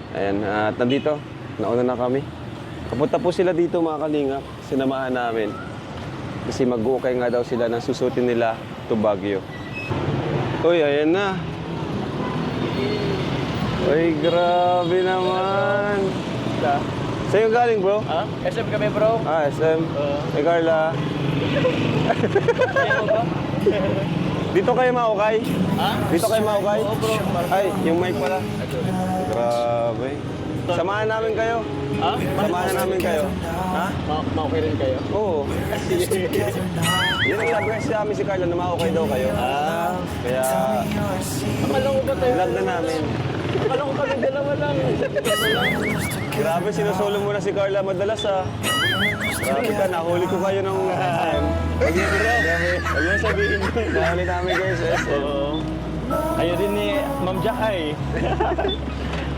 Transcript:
Ayan, at nandito. Nauna na kami. Kapunta po sila dito mga kalingap. Sinamahan namin. Kasi mag-uukay nga daw sila ng susutin nila to Baguio. Uy, ayan na. Uy, grabe naman. Sa'yo galing, bro? Ha? SM kami, bro. Ah, SM. Hey, Carla. Dito kayo maukay? Ha? Dito kayo maukay? Oo, bro. Ay, yung mic pala. Grabe. Samahan namin kayo. Ha? Samahan namin kayo. Ha? Ma-okay rin kayo? Oo. Yun ang nag-rest namin si Carla na maukay daw kayo. Kaya, Akala ko ba tayo? vlog na namin. Akala ko kami dalawa lang. Grabe, sinusulong mo na si Carla madalas ah. Grabe ka, nahuli ko kayo ng SM. Huwag niyo, bro. Huwag niyo sabihin yun. Nahuli namin kayo sa SM. Oo. Ayaw din ni Ma'am Jack ay.